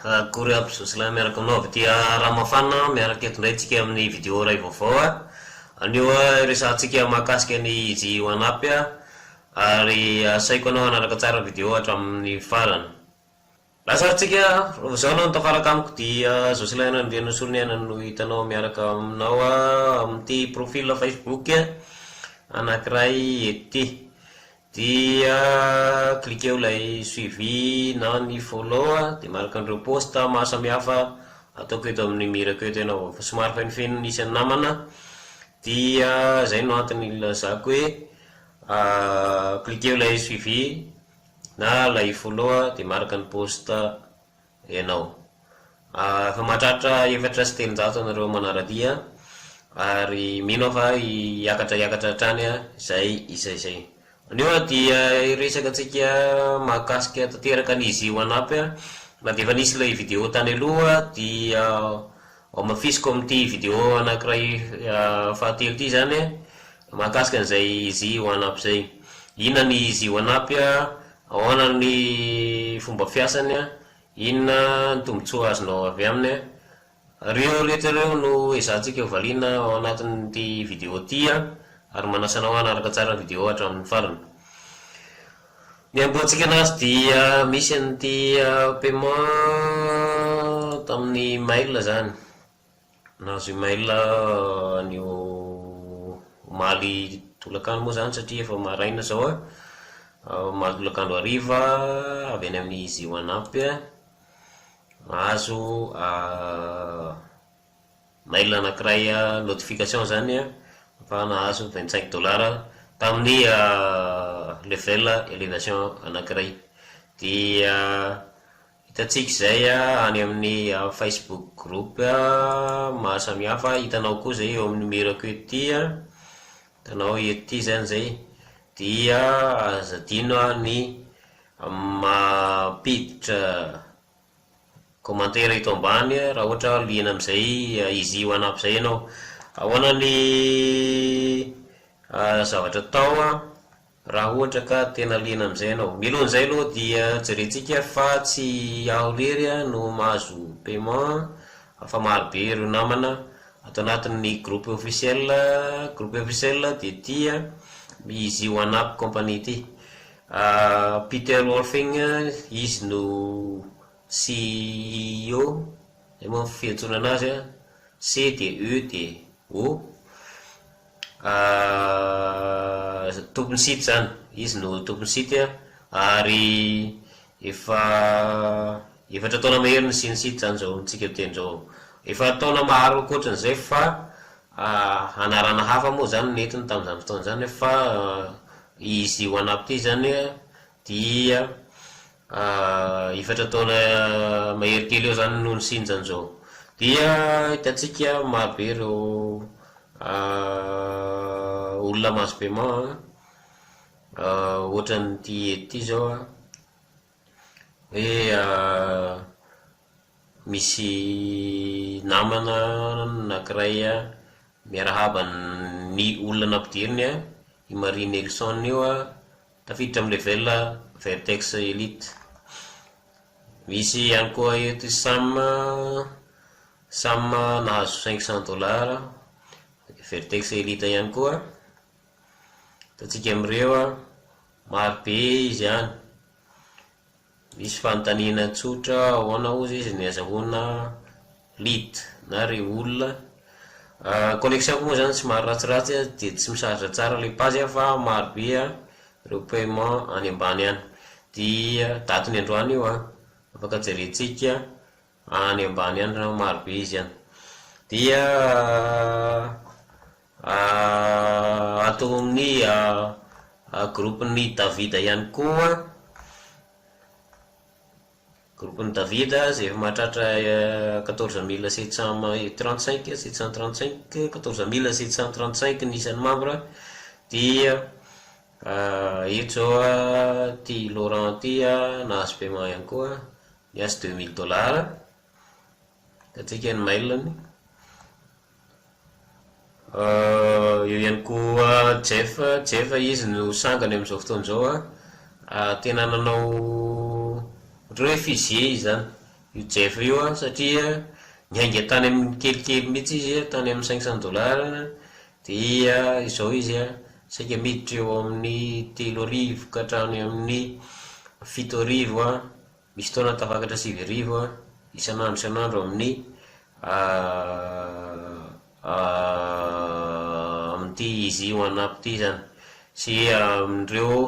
Akory aby sosila miaraka aminao avy tia Ramafana miaraka eto indray tsika amin'ny vidéo iray vaovao anio resantsika mahakasika ny izy hoanapy ary asaiko anao anaraka tsara vidéo hatramin'ny farany. Lasatsika zao anao tafaraka amiko dia sosila andriana soroniana no hitanao miaraka aminao amin'ity profil Facebook anankiray ety dia cliqueo lay suivi na ny follow dia maraka an'ireo post maro samihafa ataoko eto amin'ny mirako eto ianao somary fenofeno nisy any namana dia zay no antony ilazako hoe cliqueo lay suivi na lay follow dia maraka ny post ianao. Fa mahatratra efatra sy telonjato anareo manaradia ary mino fa hiakatra hatrany zay izay. Anio dia resaka antsika mahakasika tanteraka n'izy hoanapy na dia efa nisy ilay vidéo tany aloha dia ao mafisiko amin'ity vidéo anankiray fahatelo ity zany mahakasika an'izay izy hoanapy zay. Inona ny izy hoanapy, ahoana ny fomba fiasany, inona ny tombotsoa azonao avy aminy. Reo rehetra reo no ezahantsika hovaliana ao anatin'ity vidéo ity ary manasanao anaraka tsara vidéo hatramin'ny farany. Ny amboantsika anazy dia misy an'ity paiement tamin'ny mail zany. Nahazo email anio omaly tolakandro moa zany satria efa maraina zao omaly tolakandro hariva avy any amin'ny izy hoanapy nahazo mail anankiray notification zany fa nahazo $25 tamin'ny level elevation anankiray. Dia hitatsika zay any amin'ny Facebook group maro samihafa hitanao koa zay eo amin'ny numeroko ety hitanao ety zany zay dia azadino ny mampiditra commentaire eto ambany raha ohatra liana amizay izy hoanapy zay ianao. Ahoana ny zavatra tao raha ohatra ka tena liana amizay ianao. Milohany zay aloha dia jerentsika fa tsy aho rery no mahazo paiement fa maro be ireo namana ato anatin'ny groupe officiel dia tia izy hoanapy compagnie ity. Peter Wolfing izy no CEO zay moa fiantsona anazy C dia E dia O tompony site zany, izy no tompony site ary efatra taona mahery ny siny site zany zao ntsika teny zao. Efa taona maro ankoatran'izay fa anarana hafa moa zany netiny tamin'izany fotoana zany fa izy hoanapy ity zany dia efatra taona mahery kely eo zany no ny siny zany zao. Dia hitatsika maro be ireo olona mahazo paiement ohatran'ity ety zao hoe misy namana anankiray miarahaba ny olona nampidiriny i Marie Nelson io tafiditra amin'ny level Vertex Elite. Misy ihany koa ety Sam nahazo $500 Vertex Elite ihany koa. Tatsika amin'ireo maro be izy ihany. Misy fanontaniana tsotra ahoana ozy izy ny azahoana lit na re olona. Connexion moa zany tsy maro ratsiratsy dia tsy misaritra tsara le page fa maro be ireo paiement any ambany any. Dia daty ny androany io afaka jerentsika any ambany any raha maro be izy any. Dia ato amin'ny groupe ny Davida ihany koa. Groupe ny Davida zay efa mahatratra 14735 nisan'ny membre. Dia eto zao ty Laurent ty nahazo paiement ihany koa niazo $2000. Tatsika ny mailany. Eo ihany koa Jeff izy no sangany amin'izao fotoana zao tena nanao ohatry hoe fizie izy zany io jeff io satria nyainga tany amin'ny kelikely mihitsy izy tany amin'ny $500 dia izao izy saika miditra eo amin'ny 3,000 ka hatrany amin'ny 7,000 misy taona tafakatra 7,000 isanandro amin'ny amin'ity izy io anapy ity zany sy amin'ireo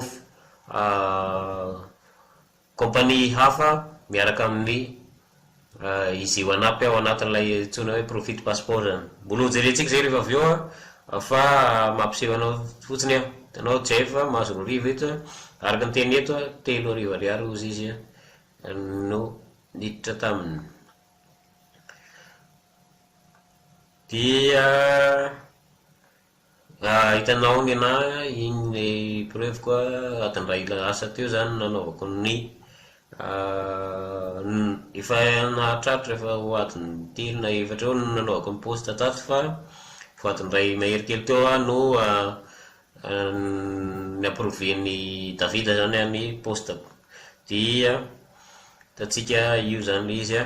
kompania hafa miaraka amin'ny izy io anapy ao anatin'ilay tsona hoe profit passport zany. Mbola hojerentsika zay rehefa avy eo fa mampiseho anao fotsiny aho hitanao jeff mahazo 2,000 eto araka ny teny eto 3,000 ariary ozy izy no niditra taminy. Dia hitanao ny ana iny preuve koa atiny ray asa teo zany nanaovako ny efa nahatratra efa ho adiny 3 na 4 eo nanaovako ny poste tato fa voadiny ray mahery kely teo no ny approven'ny Davida zany ny postako. Dia tatsika io zany izy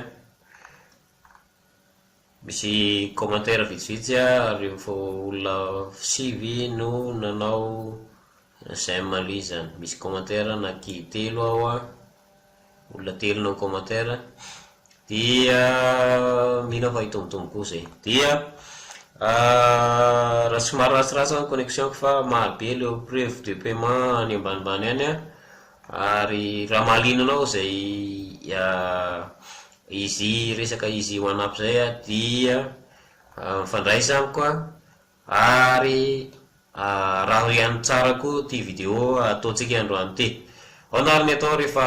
misy commentaire vitsivitsy ary olona 7 no nanao j'aime lui zany. Misy commentaire naky 3 ao olona 3 no commentaire. Dia mino fa hitombotombo koa zay. Dia raha somary ratsiratsy ny connexion fa marobe leo preuve de paiement any ambanimbany any ary raha mahalinanao zay izy resaka izy ho anapy zay dia mifandraisa amiko ary raha ihany tsara koa ty video ataontsika androany ty. Anariny atao rehefa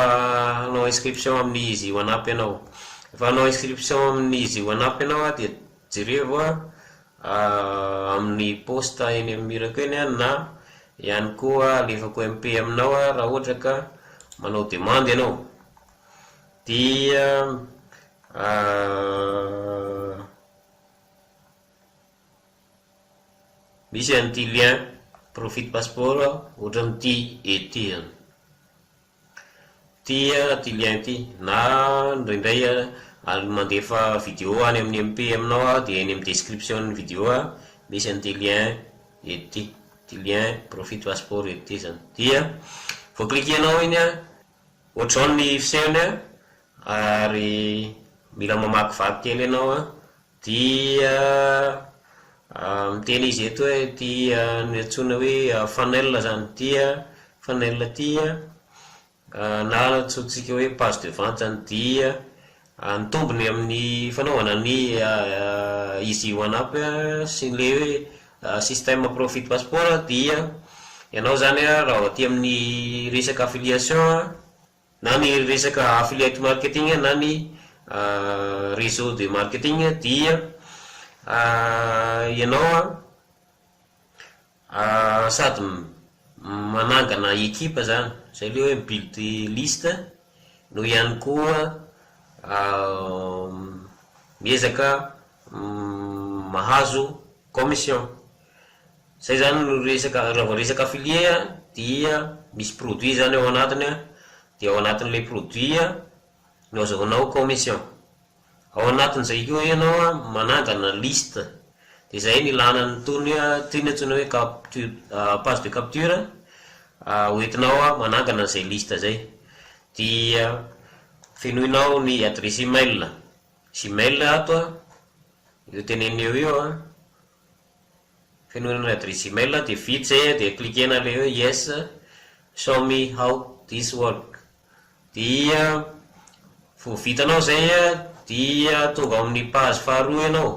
hanao inscription amin'ny izy ho anapy ianao. Rehefa hanao inscription amin'ny izy ho anapy ianao dia jereo amin'ny poste eny amin'ny mirako eny na ihany koa alefako MP aminao raha ohatra ka manao demande ianao. Dia misy an'ity lien profit passport ohatra amin'ity ety ty lien ty na indraindray mandefa video any amin'ny MP aminao dia eny amin'ny description ny video misy an'ity lien ety ty lien profit passport ety zany. Dia vao klikianao iny ohatrao ny fisehony ary mila mamakivaky kely ianao dia miteny izy eto hoe ty netsona hoe funnel zany. Dia funnel ty na antsointsika hoe page de vente zany. Dia ny tombony amin'ny fanaovana ny izy ho anapy sy le hoe système profit passport dia ianao zany raha aty amin'ny resaka affiliation na ny resaka affiliate marketing na ny réseau de marketing dia ianao sady manangana ekipa zany zay le hoe build list no ihany koa miezaka mahazo commission. Zay zany no resaka raha vao resaka affilié dia misy produit zany ao anatiny dia ao anatin'le produit no azahoanao commission. Ao anatin'izay koa ianao manangana liste dia zay ny ilana ny tony tiana antsoina hoe page de capture hoentinao manangana zay liste zay. Dia fenoinao ny adresse email ato io teneny eo fenoinao ny adresse email dia vita zay dia klikena le hoe yes show me how this work. Dia vao vitanao zay dia tonga amin'ny page faharoa ianao.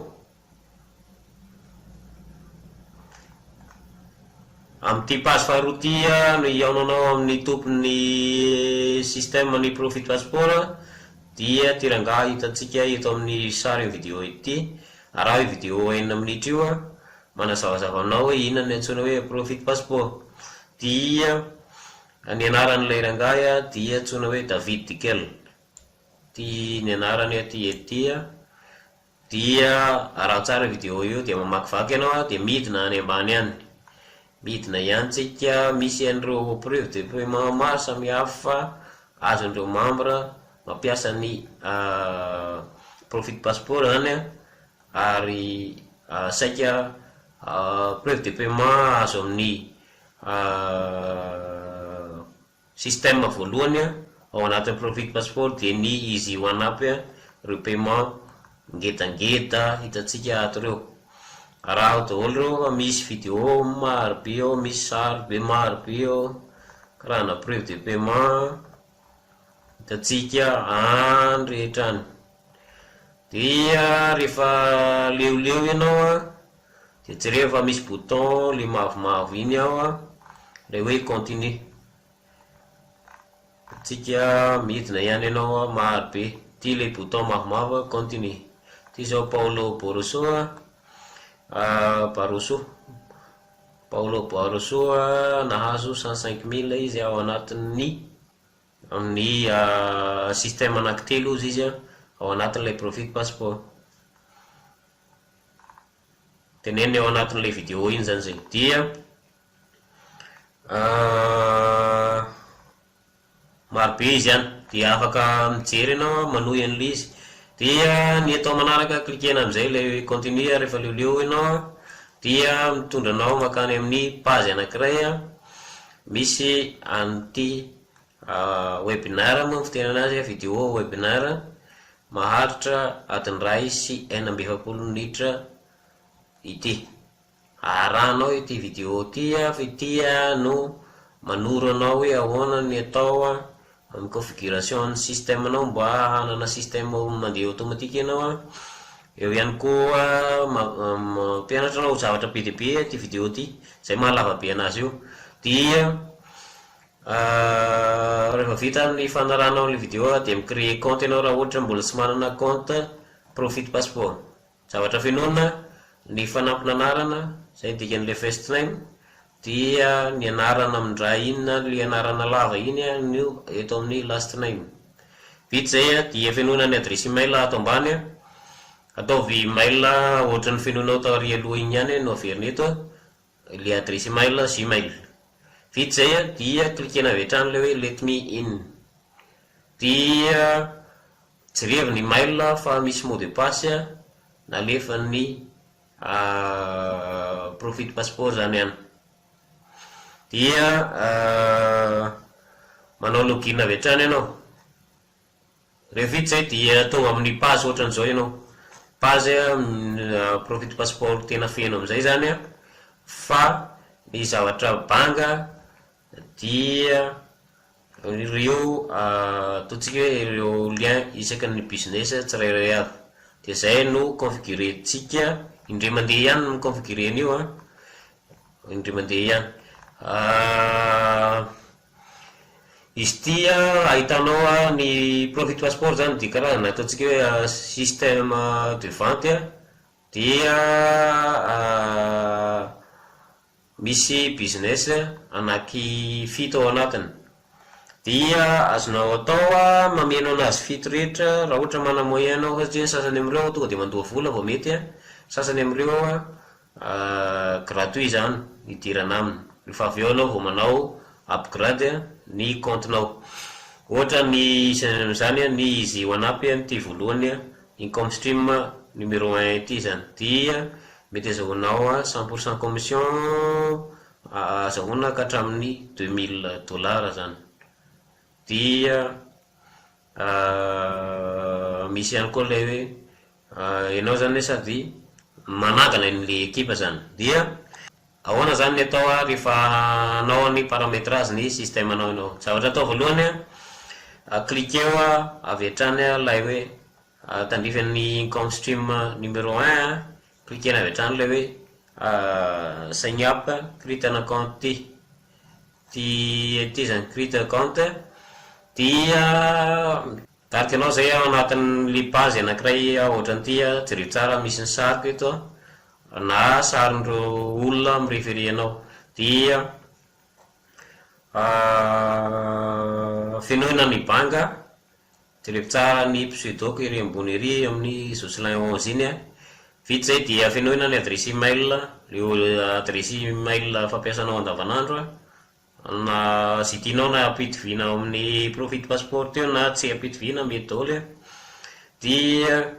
Amin'ity page faharoa ty no iaonanao amin'ny tompon'ny système ny profit passport dia ty rangaha hitantsika eto amin'ny sary video ity araha io video 9 minitra io manazavazavanao hoe inona ny antsoina hoe profit passport. Dia ny anaran'ilay rangaha dia antsoina hoe David Dikel ty ny anarany ty ety. Dia araha tsara video io dia mamakivaky ianao dia midina any ambany any midina ihany tsika misy an'ireo preuve de paiement maro samihafa azon'ireo membre mampiasa ny profit passeport zany ary saika preuve de paiement azo amin'ny système voalohany ao anatin'ny profit passeport dia ny izy ho anampy ireo paiement ngedangeda hitantsika ato reo. Raha ao daholo reo misy vidéo marobe ao, misy sary be marobe ao, karana preuve de paiement hitantsika andrehetrany. Dia rehefa leoleo ianao dia jereo fa misy bouton le mavomavo iny ao le hoe continue. Tsika midina ihany ianao marobe ty le bouton mavomavo continue. Ty zao Paulo Barroso nahazo 105 000 izy ao anatin'ny amin'ny système anankitelo izy ao anatin'ilay profit passeport. Teneny ao anatin'ilay vidéo iny zany zay. Dia marobe izy ihany dia afaka mijery ianao manohy an'ilay izy. Dia ny atao manaraka klikena amin'izay le continue rehefa leoleo ianao dia mitondra anao makany amin'ny page anankiray misy an'ity webinar moa fitena anazy vidéo webinar maharitra adiny 2 sy 40 minitra ity. Arahanao ity vidéo ity fa ity no manoro anao hoe ahoana ny atao amin'ny configuration ny système anao mba hanana système mandeha automatique ianao. Eo ihany koa mampianatra anao zavatra be dia be ty vidéo ty zay mahalava be anazy io. Dia rehefa vita ny fanaranao ny vidéo dia micréer compte ianao raha ohatra mbola tsy manana compte profit passeport. Zavatra fenona ny fanampina anarana zay dikan'le first name dia ny anarana amindra inona le anarana lava iny no eto amin'ny last name. Vita zay dia fenona ny adresse email ato ambany. Ataovy email ohatra ny fenonao tao ary aloha iny ihany no averina eto le adresse email Gmail. Vita zay dia klikena avy hatrany le hoe let me in. Dia jerevy ny email fa misy mot de passe nalefa ny profit passeport zany ihany. Dia manao login avy hatrany ianao. Rehefa vita zay dia tonga amin'ny page ohatran'izao ianao. Page profit passeport tena feno amin'izay zany fa ny zavatra banga dia ireo ataontsika hoe ireo lien isaky ny business tsirairay avy. Dia zay no configurentsika indray mandeha ihany no configuren'io indray mandeha ihany. Izy ty ahitanao ny profit passeport zany dia karazana ataontsika hoe système de vente dia misy business anaky 7 ao anatiny. Dia azonao atao mameno anazy 7 rehetra raha ohatra mana moyen anao satria ny sasany amin'ireo tonga dia mandoa vola vao mety sasany amin'ireo gratuit zany idirana aminy. Rehefa avy eo anao vao manao upgrade ny comptenao. Ohatra ny zany ny izy ho anampy ty voalohany income stream numéro 1 ity zany dia mety azahoanao 100% commission azahoana ka hatramin'ny $2000 zany. Dia misy ihany koa ilay hoe ianao zany sady manangana n'le ekipa zany. Dia ahoana zany ny atao rehefa anao ny paramétrage ny système anao ianao. Zavatra atao voalohany cliqueo avy hatrany ilay hoe tandrifan'ny income stream numéro 1 cliquena avy hatrany ilay hoe sign up create an account ty zany create account. Dia tarika anao zay anatin'le page anankiray ohatran'ity jereo tsara misy ny sariko eto na sarin'ireo olona mireferé anao. Dia fenoina ny banga jereo tsara ny pseudoko iry ambony ery amin'ny Jocelyn 11 iny. Vita zay dia fenoina ny adresse email, le adresse email fampiasanao andavanandro na zidinao na ampitoviana amin'ny profit passeport io na tsy ampitoviana mety daholo dia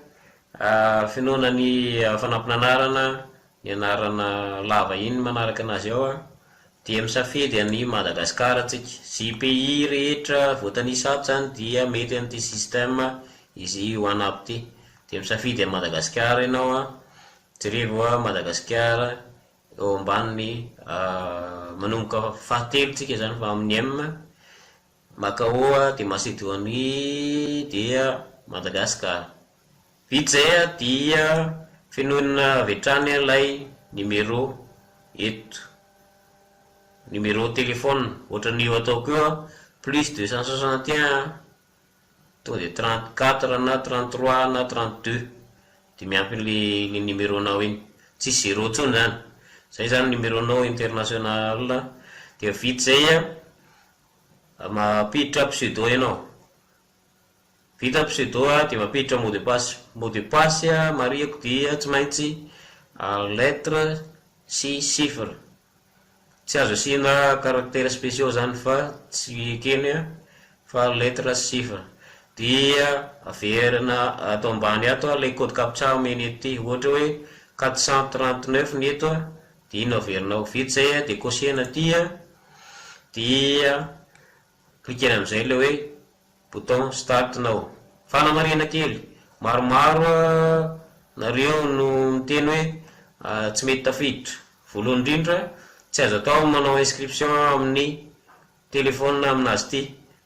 finoana ny fanampinanarana ny anarana lava iny manaraka anazy ao dia misafidy any Madagasikara tsika sy pays rehetra voatanisa ato zany dia mety an'ity système izy hoanapo ty dia misafidy any Madagasikara ianao jereva Madagasikara eo ambaniny manomboka fahatelo tsika zany fa amin'ny M Macao dia Macédonie dia Madagasikara. Vita zay dia finoana vetrany ilay numéro eto, numéro téléphone ohatran'io ataoko io plus 261 tonga de 34 na 33 na 32 dia miampy le numéronao iny, tsy 0 tsony zany, zay zany numéronao international. Dia vita zay mampiditra pseudo ianao, vita pseudo dia mampiditra mot de passe. Mot de passe mariako dia tsy maintsy lettre sy chiffre, tsy azo asiana caractère spéciaux zany fa tsy keny fa lettre sy chiffre. Dia averina ato ambany ato ilay code captcha omeny ety, ohatra hoe 439 ny eto dia ino averinao. Vita zay dia kosena dia klikena amizay le hoe bouton start nao. Fanamarena kely, maromaro nareo no miteny hoe tsy mety tafiditra. Voalohany indrindra tsy azo atao manao inscription amin'ny telefona aminazy ty,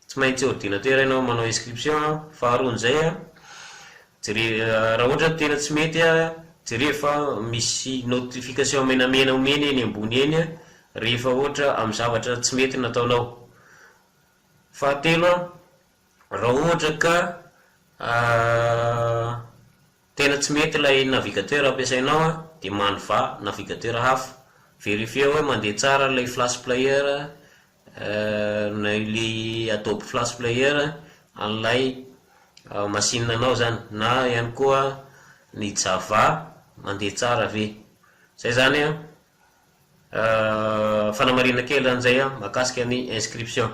tsy maintsy ordinateur ianao manao inscription. Faharoan'izay raha ohatra tena tsy mety jerefa misy notification menamena omeny eny ambony eny rehefa ohatra amin'ny zavatra tsy mety nataonao. Fahatelo raha ohatra ka tena tsy mety ilay navigateur ampiasainao dia manova navigateur hafa, vérifie hoe mandeha tsara ilay flash player na ilay Adobe flash player an'ilay machine anao zany, na ihany koa ny Java mandeha tsara ve. Zay zany fanamarina kely an'izay mahakasika ny inscription.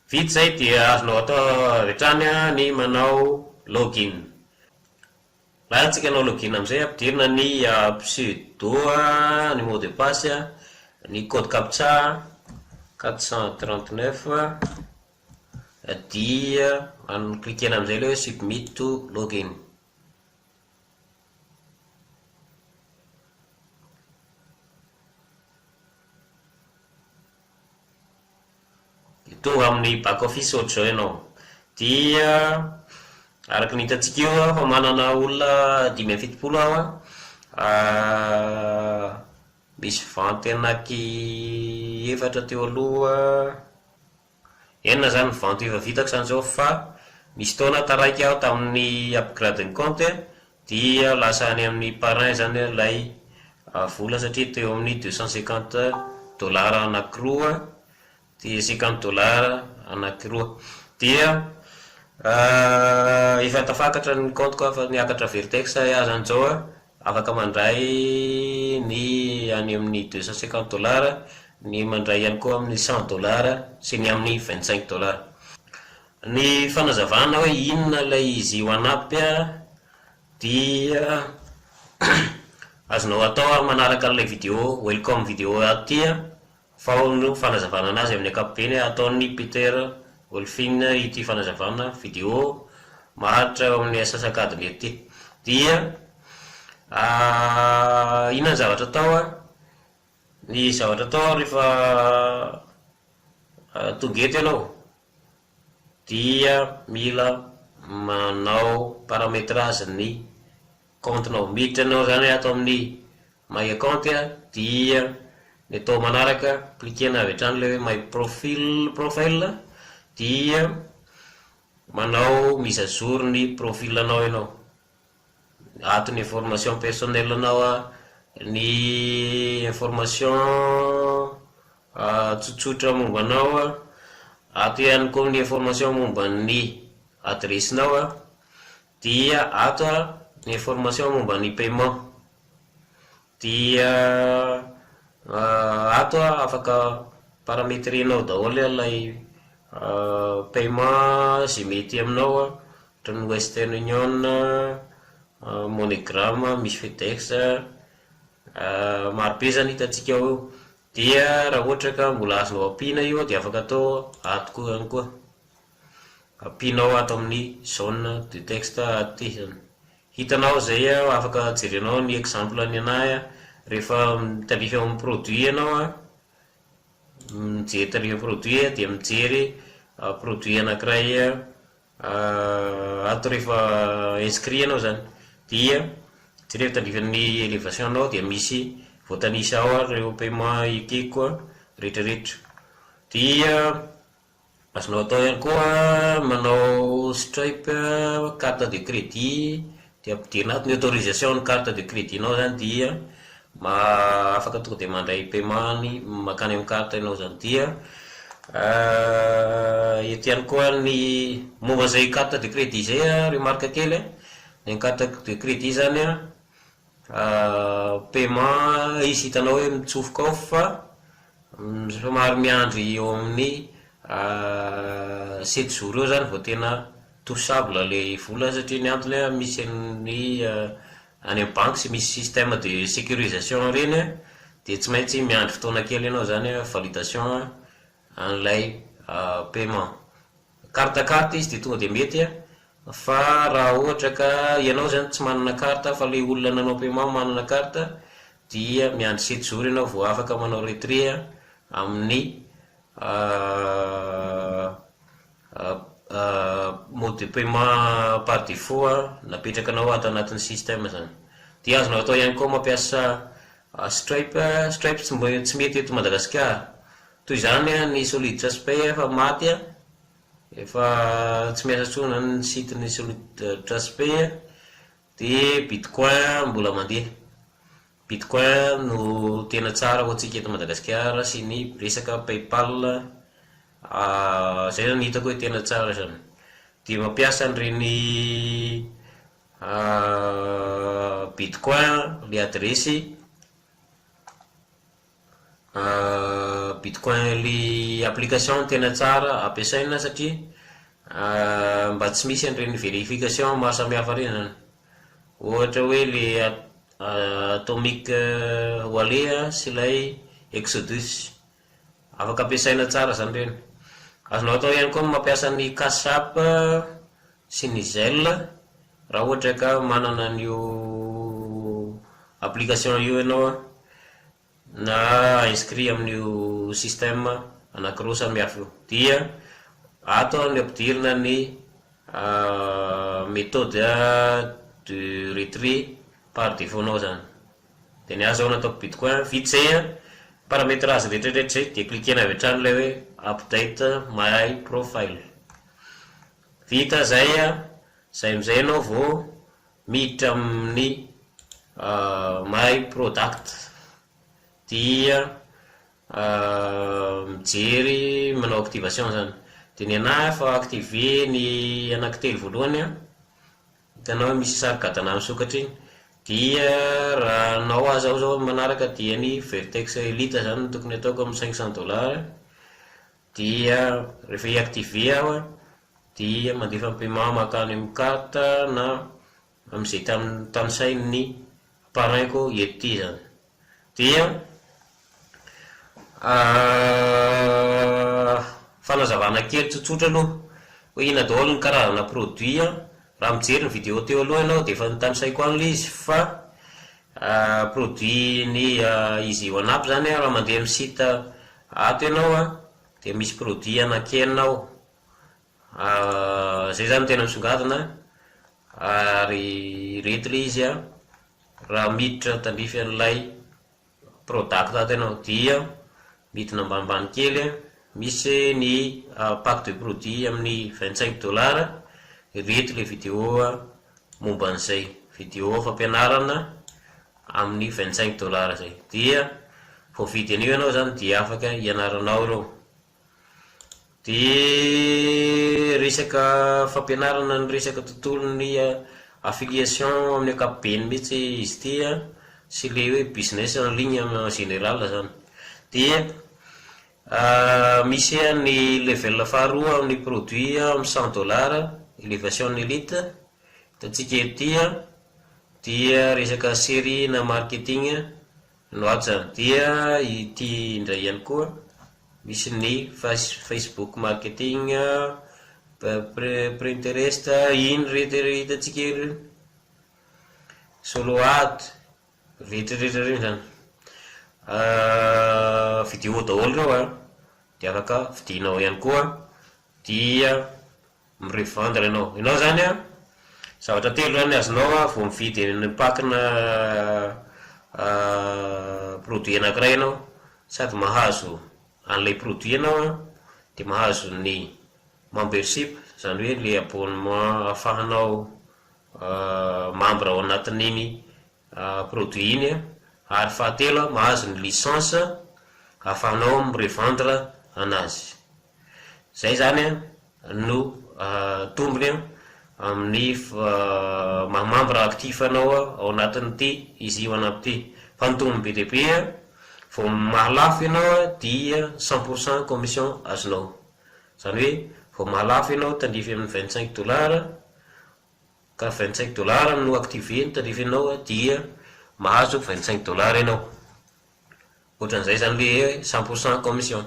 Vita zay dia azonao atao vetrany ny manao login. Raha antsika anao login amizay ampidirina ny pseudo, ny mot de passe, ny code captcha 439 dia klikena amizay le hoe submit to login. Tonga amin'ny back office ohatr'izao ianao dia araka ny hitantsika io fa manana olona 570 misy vente anaky 4 teo aloha, enina zany vente efa vitako zany zao, fa misy taona taraiky aho tamin'ny upgrade ny compte dia lasa any amin'ny parrain zany ilay vola satria teo amin'ny $250 anakiroa dia $50 anakiroa. Dia efa tafakatra ny compte fa niakatra Vertex zany zao afaka mandray ny any amin'ny $250, ny mandray ihany koa amin'ny $100 sy ny amin'ny $25. Ny fanazavana hoe inona ilay izy hoanapy dia azonao atao manaraka ilay video welcome video aty fa no fanazavana anazy amin'ny ankapobeny ataon'ny Peter Wolfing ity fanazavana video maharitra amin'ny asasakadiny ety. Dia inona zavatra atao ny zavatra atao rehefa tonga eto ianao dia mila manao parametrage ny compte-nao. Miditra anao zany atao amin'ny my account dia ny atao manaraka klikena avy hatrany le hoe my profile dia manao mise à jour ny profil anao ianao, ato ny information personnel anao, ny information tsotsotra momba anao, ato ihany koa ny information momba ny adressinao, dia ato ny information momba ny paiement, dia ato afaka parametrenao daholo ilay paiement zay mety aminao ohatra ny Western Union, MoneyGram, misy Fedex, marobe zany hitantsika eo. Dia raha ohatra ka mbola azonao ampiana io dia afaka atao ato koa ihany koa, ampianao ato amin'ny zone de texte aty zany. Hitanao zay afaka jerenao ny exemple ny anahy rehefa mitarify amin'ny produit ianao mijery tarify produit dia mijery produit anankiray ato rehefa inscrit anao zany. Dia rehefa tandrifan'ny élévation anao dia misy voatanisa ao reo paiement ekeko rehetrarehetra. Dia azonao atao ihany koa manao Stripe carte de crédit, dia ampidirina ato ny autorisation ny carte de crédit nao zany, dia afaka tonga dia mandray paiement ny makany amin'ny carte ianao zany. Dia eto ihany koa ny momba zay carte de crédit zay remarque kely, ny carte de crédit zany paiement izy hitanao hoe mitsofoka ao fa somary miandry eo amin'ny 7 jours eo zany vao tena touchable le vola, satria ny antony misy ny any amin'ny banque sy misy système de sécurisation reny dia tsy maintsy miandry fotoana kely ianao zany validation an'ilay paiement. Carte izy dia tonga dia mety, fa raha ohatra ka ianao zany tsy manana carte fa le olona nanao paiement manana carte, dia miandry 7 jours ianao vao afaka manao retrait amin'ny mode de paiement par défaut napetrakanao ato anatin'ny système zany. Dia azonao atao ihany koa mampiasa Stripe tsy mety eto Madagasikara, toy izany ny Solid Trustpay efa maty, efa tsy miasa tsona ny site ny Solid Trustpay. Dia Bitcoin mbola mandeha, Bitcoin no tena tsara ho antsika eto Madagasikara, sy ny resaka PayPal, zay zany hitako hoe tena tsara zany. Dia mampiasa an'ireny Bitcoin le adresy Bitcoin le application tena tsara ampiasaina, satria mba tsy misy an'ireny verification maro samihafa reny zany. Ohatra hoe le Atomic Wallet sy ilay Exodus, afaka ampiasaina tsara zany reny. Azonao atao ihany koa mampiasa ny Cash App sy ny Zelle raha ohatra ka manana an'io application io ianao na inscrit amin'io système anankiroa samihafa io. Dia ato ny ampidirina ny méthode de retrait par défaut nao zany. Dia ny azo ao natao Bitcoin vita zay paramétrage rehetrarehetra dia cliquena avy hatrany ilay hoe update my profile. Vita zay amizay ianao vao miditra amin'ny my product, dia mijery manao activation zany. Dia ny anahy fa activé ny anankitelo voalohany, hitanao misy sary gadana misokatra iny. Dia raha nao azaho zao manaraka dia ny Vertex Elite zany tokony ataoko amin'ny $500. Dia rehefa iactivé aho dia mandefa paiement makany amin'ny carte na amin'izay tanosainy parrainko ety zany. Dia fanazavana kely tsotsotra aloha hoe ina daholo ny karazana produit. Raha mijery ny vidéo teo aloha ianao dia efa nitanosaiko any le izy, fa produit ny izy OneUp zany raha mandeha amin'ny site ato ianao dia misy produit anankena ao, zay zany tena misongadina, ary reto le izy raha miditra tandrify an'ilay product ato ianao. Dia midina ambanimbany kely misy ny pack de produit amin'ny $25. Reto le vidéo momba an'izay vidéo fampianarana amin'ny $25 zay. Dia vao vidy an'io ianao zany dia afaka ianaranao ireo. Dia resaka fampianarana ny resaka tontolon'ny affiliation amin'ny ankapobeny mihitsy izy ity, sy le hoe business en ligne en général zany. Dia Misy ny level faharoa amin'ny produit amin'ny $100 elevation elite. Hitantsika etya dia resaka série na marketing no ato zany. Dia ity indray ihany koa misy ny Facebook marketing, Pinterest, iny hitantsika ireny solo ad rehetrarehetra reny zany. Vidéo daholo reo dia afaka vidinao ihany koa, dia mirevendre ianao zany zavatra telo zany azonao vao mividy ny pakina produit anankiray ianao, sady mahazo an'ilay produit ianao dia mahazo ny membership, zany hoe le abonnement ahafahanao membre ao anatin'iny produit iny, ary fahatelo mahazo ny licence ahafahanao mirevendre anazy. Zay zany no tombony amin'ny membre actif anao ao anatin'ity izy io anampy fa ny tombony be deaibe vao mahalafo ianao dia 100% commission azonao, zany hoe vao mahalafo ianao tandrify amin'ny $25 ka $25 no activé tandrify ianao dia mahazo $25 ianao. Ohatran'izay zany le 100% commission.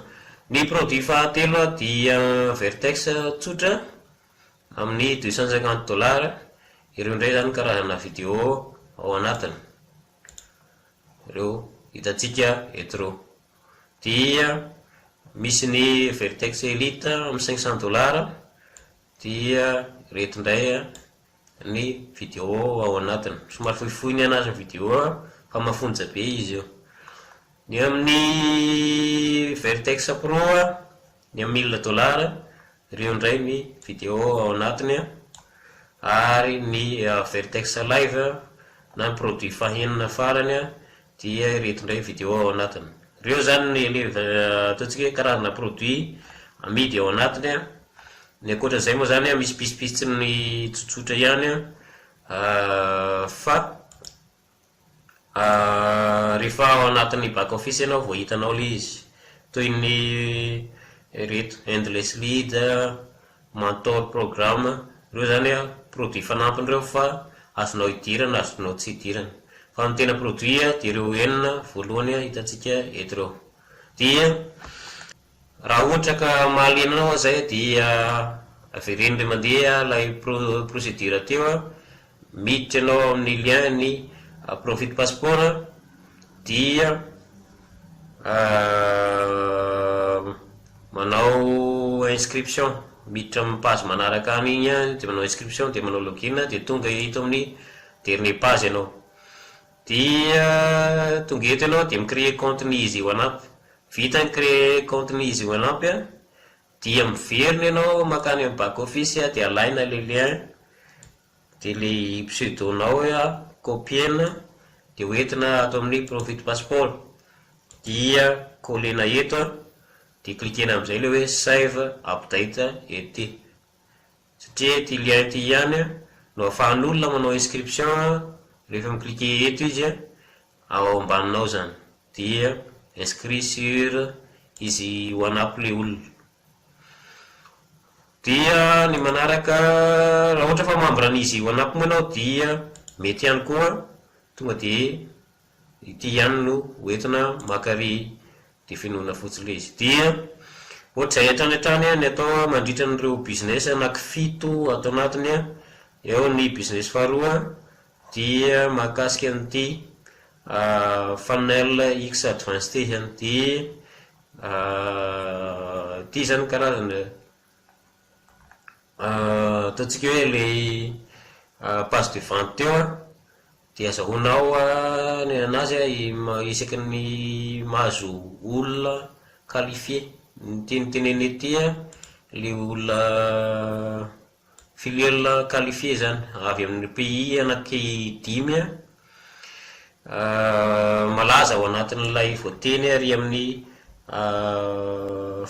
Ny produit fahatelo dia Vertex tsotra amin'ny $250. Ireo ndray zany karazana vidéo ao anatiny, ireo hitantsika eto reo. Dia misy ny Vertex Elite amin'ny $500, dia reto ndray ny vidéo ao anatiny. Somary fohifohy ny anazy ny vidéo fa mafonja be izy io. Ny amin'ny Vertex Pro ny amin'ny $1000, ireo ndray ny vidéo ao anatiny, ary ny Vertex Live na ny produit fahenina farany dia reto ndray vidéo ao anatiny. Ireo zany ny ataontsika karazana produit amidy ao anatiny. Ny ankoatran'izay moa zany misy pisipitsy ny tsotsotra ihany, fa rehefa ao anatin'ny back office ianao vao hitanao le izy, toy ny reto endless lead, mentor programme, ireo zany produit fanampin'ireo fa azonao idirana, azonao tsy idirana. Fa ny tena produit dia ireo enina voalohany hitantsika eto reo. Dia raha ohatra ka mahaliana anao zay dia avereny le mandeha lay procédure teo, miditra anao amin'ny lien ny Profit Passport, dia manao inscription, miditra amin'ny page manaraka an'igny dia manao inscription, dia manao login, dia tonga eto amin'ny dernier page ianao. Dia tonga eto ianao dia micréer compte ny izy io anampy. Vita ny créer compte ny izy io anampy dia miverina ianao makany amin'ny back office, dia alaina le lien, dia le pseudonao copiena, dia hoentina ato amin'ny Profit Passport, dia collena eto, dia cliquena amin'izay le hoe save update ety, satria ty lien ty ihany no ahafahan'olona manao inscription. Rehefa micliquer eto izy ao ambaninao zany, dia inscrit sur izy ho anampy le olona. Dia ny manaraka, raha ohatra fa membre an'izy ho anampy moa ianao dia mety ihany koa tonga dia ity ihany no hoentina makary dia finoana fotsiny le izy. Dia ohatr'izay hatrany ny atao mandritra n'ireo business anankifito ato anatiny. Eo ny business faharoa dia mahakasika an'ity funnel X advanced zany, dia ity zany karazana ataontsika hoe le page de vente teo dia azahoanao ny anazy isaky ny mahazo olona qualifié. Ny teniteneny ety le olona filiale qualifié zany avy amin'ny pays anaky 5 malaza ao anatin'ilay voateny ary amin'ny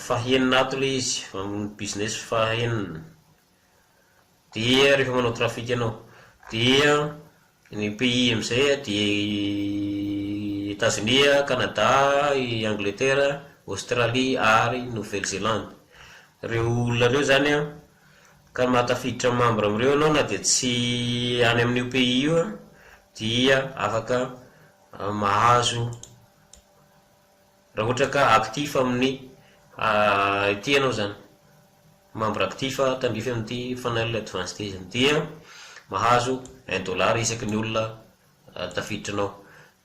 fahenina ato le izy, amin'ny business fahenina. Dia rehefa manao trafic ianao, dia ny pays amin'izay dia États-Unis, Canada, Angleterre, Australie ary Nouvelle-Zélande. Reo olona reo zany a ka mahatafiditra membre am'ireo anao na dia tsy any amin'io pays io a dia afaka mahazo raha ohatra ka actif amin'ny ity ianao zany membre actif tandrify amin'ity fanalina advanced zany dia mahazo $1 isaky ny olona tafiditra anao.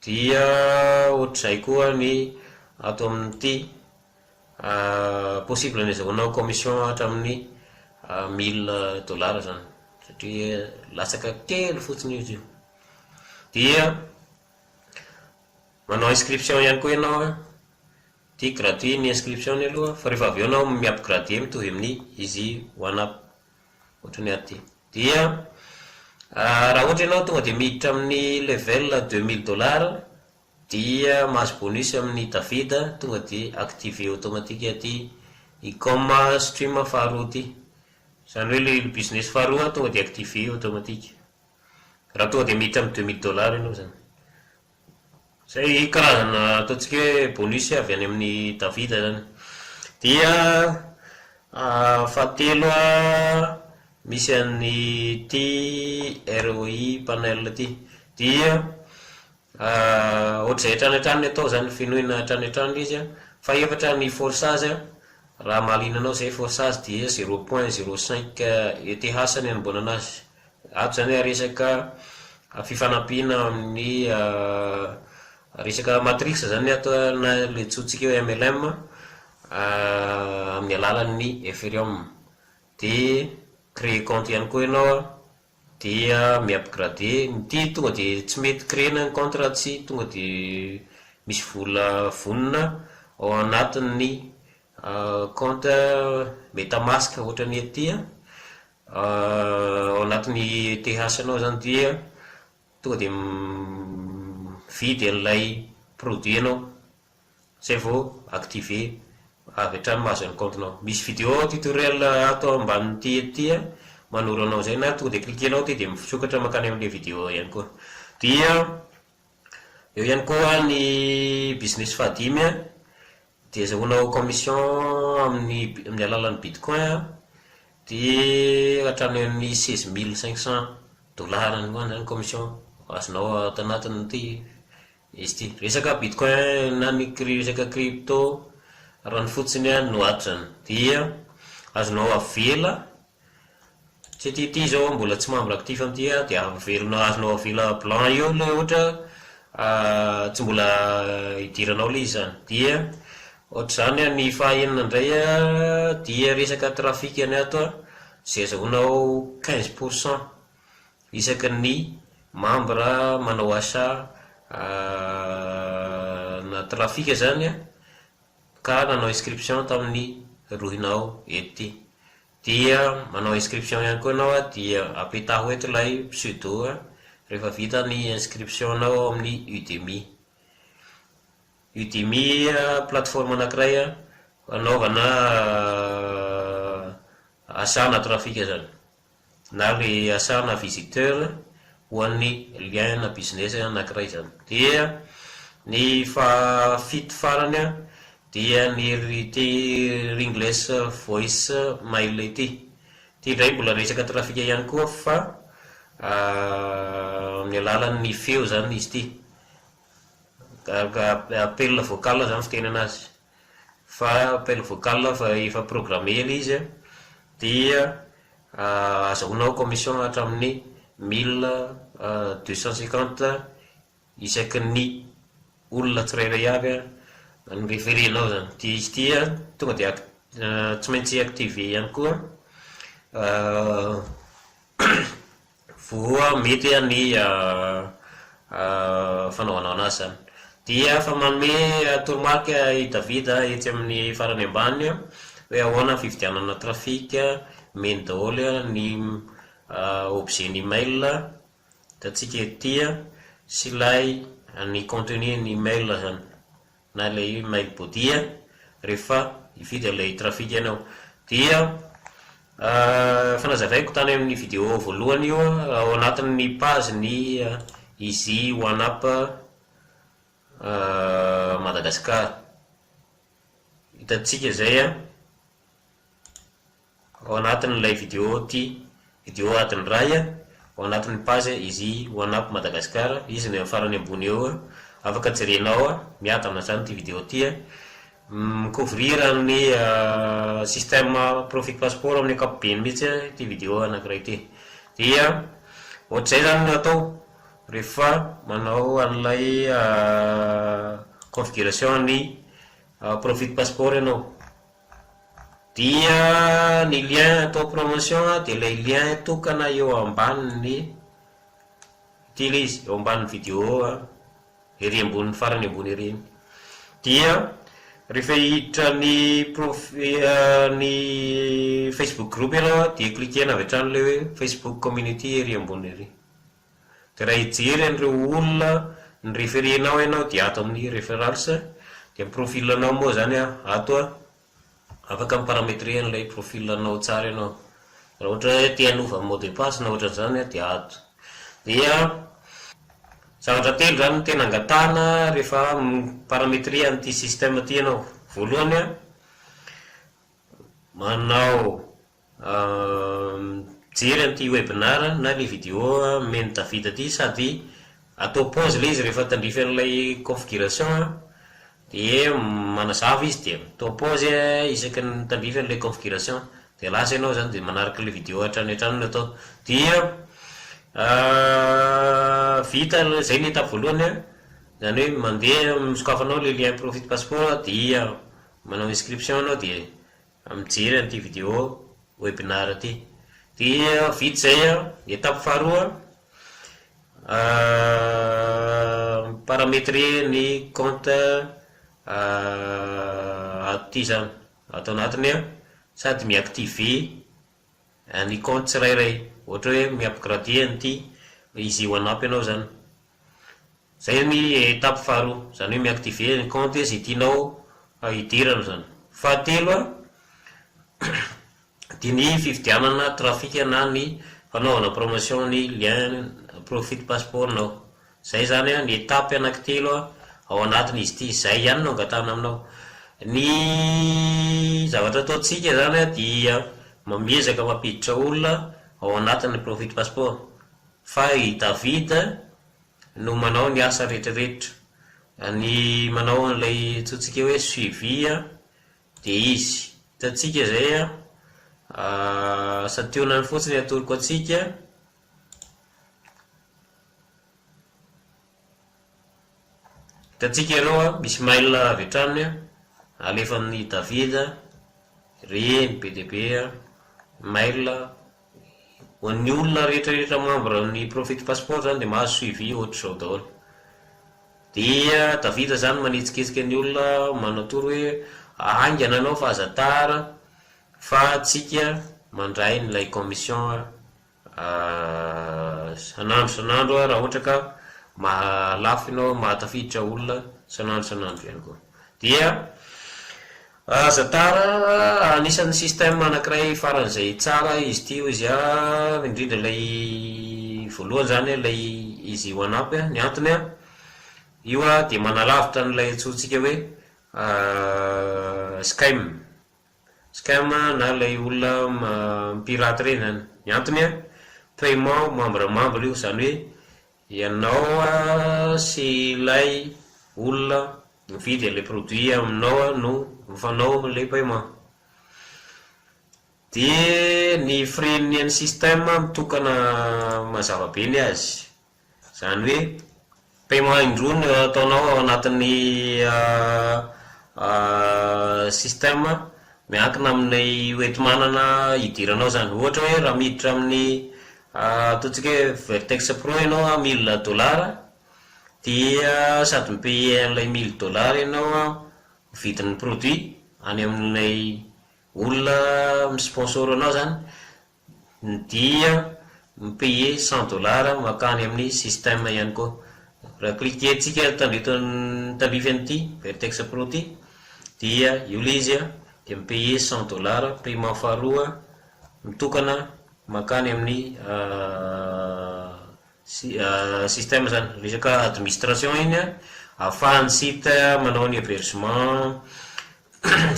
Dia ohatr'izay koa ny ato amin'ity possible ny azahoanao commission hatramin'ny $1000 zany satria latsaka kely fotsiny izy io. Dia manao inscription ihany koa ianao a, ty gratuit ny inscription ny aloha fa rehefa avy eo anao mi-upgrade mitovy amin'ny izy one up ohatrany aty. Dia raha ohatra ianao tonga dia miditra amin'ny level $2000 dia mahazo bonus amin'ny tafida tonga dia activé automatique aty icom stream faharoa ty, zany hoe le business faharoa tonga dia activé automatique raha tonga dia miditra amin'ny $2000 ianao zany. Zay karazana ataontsika hoe bonus avy any amin'ny tavida zany. Dia fahatelo misy an'ny ty ROI panel ty dia ohatr'izay hatrany atao zany finoina hatrany izy a fa efatra ny forçage raha mahalina anao zay forçage dia 0.05 ETH ny anomboana anazy. Ato zany resaka fifanampiana amin'ny resaka matrix zany ato na le tsotsika hoe MLM amin'ny alalan'ny Ethereum. Dia créer compte ihany koa ianao dia mi-upgrade ty tonga dia tsy mety créer ny compte raha tsy tonga dia misy vola vonona ao anatin'ny compte MetaMask ohatrany aty ao anatin'ny ETH anao zany dia tonga dia vidy an'ilay produit anao zay vao activé avy hatrany mahazo ny compte-nao. Misy vidéo tutoriel ato ambanin'ity aty manoro anao zay na tonga dia cliquenao ty dia misokatra makany amin'ilay vidéo ihany koa. Dia eo ihany koa ny business fahadimy dia azahoanao commission amin'ny alalan'ny bitcoin dia hatrany amin'ny $16500 ny koa zany commission azonao ato anatiny ty izy ty. Resaka bitcoin na ny resaka crypto raha ny fotsiny no ato zany dia azonao avela tsy ty zao mbola tsy membre actif amin'ity dia avelona azonao avela blanc io le ohatra tsy mbola idiranao le izy zany. Dia ohatr'izany ny fahaenina indray dia resaka trafic any ato zay azahoanao 15% isaky ny membre manao asa na trafika zany ka nanao inscription tamin'ny rohinao ety. Dia manao inscription ihany koa ianao dia apetaho eto ilay pseudo rehefa vita ny inscription nao amin'ny Udemy. Udemy plateforme anankiray anaovana asana trafika zany na le asana visiteur ho an'ny lien na business anankiray zany. Dia ny fafito farany dia ny ringless voice mail ity indray mbola resaka trafika ihany koa fa amin'ny alalan'ny feo zany izy ty appel vocal zany fiteny anazy fa appel vocal fa efa programme le izy dia azahoanao commission hatramin'ny 1250 isaky ny olona tsirairay avy ny referenao zany. Dia izy ty tonga dia tsy maintsy activé ihany koa voa mety ny fanaovanao anazy zany. Dia fa manome toromarika i David etsy amin'ny farany ambany hoe ahoana fividianana trafika meny daholo ny objet ny mail tatsika ety sy ilay ny contenu ny mail zany na ilay mail body rehefa ividy ilay trafika ianao. Dia fanazavaiko tany amin'ny vidéo voalohany io ao anatin'ny page ny Easy One Up Madagascar hitantsika zay a ao anatin'ilay vidéo vidéo atin'ny ray a ao anatin'ny page izy OneUp Madagascar, izy ny farany ambony eo a, afaka jerenao a miadana zany ty vidéo ty a, couvrir ny système Profit Passport amin'ny ankapobeny mihitsy ty vidéo anankiray ty. Dia ohatr'izay zany no atao rehefa manao an'ilay configuration ny Profit Passport ianao. Dia ny lien atao promotion dia ilay lien tokana eo ambanin'ny ty ilay izy, eo ambanin'ny vidéo ery ambony farany ambony ery. Dia rehefa hiditra ny Facebook group ianao dia cliquena avy hatrany ilay hoe Facebook community ery ambony ery. Dia raha hijery an'ireo olona ny referenao ianao dia ato amin'ny reference, dia profilanao moa zany ato afaka miparametrer an'ilay profilanao tsara ianao. Raha ohatra hoe te hanova mot de passe na ohatran'izany dia ato. Dia zavatra telo zany no tena angatahana rehefa parametrer an'ity système ty ianao. Voalohany manao jery an'ity webinar na le vidéo meny David ty, sady atao pause le izy rehefa tandrify an'ilay configuration dia manazava izy dia atao pause isaky ny tandrify an'ilay configuration dia lasa ianao zany dia manaraka le vidéo hatrany no atao. Dia vita zay ny étape voalohany zany hoe mandeha misokafanao le lien Profit Passport dia manao inscription anao dia mijery an'ity vidéo webinar ty. Dia vita zay étape faharoa parametrer ny compte aty zany ato anatiny sady miactiver ny compte tsirairay, ohatra hoe mi-upgrader an'ity izy OneUp ianao zany. Zay ny étape faharoa, zany hoe miactiver ny compte izay tianao hidirana zany. Fahatelo dia ny fividianana trafic na ny fanaovana promotion ny lien Profit Passport nao. Zay zany ny étape anankitelo ao anatin'izy ty, zay ihany no angatahana aminao. Ny zavatra ataontsika zany dia mamezaka mampiditra olona ao anatin'ny Profit Passport, fa i David no manao ny asa rehetrarehetra, ny manao an'ilay tsotsika hoe suivi dia izy hitantsika zay sationany fotsiny atoroko atsika. Hitantsika ianao misy mail avy hatrany alefan'ny David re ny PDB mail ho an'ny olona rehetrarehetra membre ny Profit Passport zany dia mahazo suivi ohatr'izao daholo. Dia David zany manitsikitsika ny olona manatory hoe aingana anao fa aza tara fa tsika mandray n'ilay commission sanandro raha ohatra ka mahalafo ianao mahatafiditra olona sanandro ihany koa. Dia aza tara anisan'ny système anankiray faran'izay tsara izy ty izy indrindra ilay voalohany zany ilay izy OneUp ny antony io dia manalavitra n'ilay antsointsika hoe scam na ilay olona pirate reny zany. Ny antony paiement membre io zany hoe ianao sy ilay olona mividy ilay produit aminao no mifanao ilay paiement. Dia ny fren'ny an'ny système mitokana mazava be ny azy, zany hoe paiement indroa no ataonao ao anatin'ny système miankina amin'ny hoentimanana hidiranao zany. Ohatra hoe raha miditra amin'ny ataontsika hoe Vertex Pro ianao $1000 dia sady mipaye an'ilay $1000 ianao vidin'ny produit any amin'ilay olona misponsor anao zany, dia mipaye $100 makany amin'ny système ihany koa. Raha cliquentsika tandrify an'ity Vertex Pro ty dia io le izy dia mipaye $100 paiement faharoa mitokana makany amin'ny système zany, resaka administration iny ahafahany site manao ny hébergement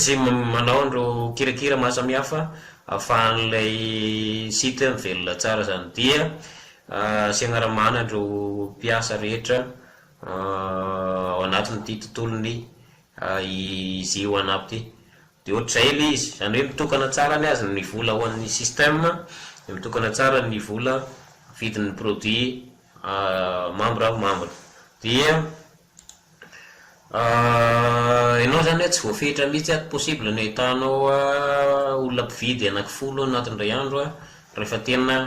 sy manao andro kirakira mahasamihafa ahafahan'ilay site mivelona tsara zany dia sy agnaramanana andro mpiasa rehetra ao anatin'ity tontolony izy io anaby ty de ohatr'izay le izy zany hoe mitokana tsara ny azy ny vola ho an'ny système de mitokana tsara ny vola vidin'ny produit membre dia ianao zany hoe tsy voafehitra mihitsy aty possible ny ahitanao olona mpividy anankifolo anatin'ray andro rehefa tena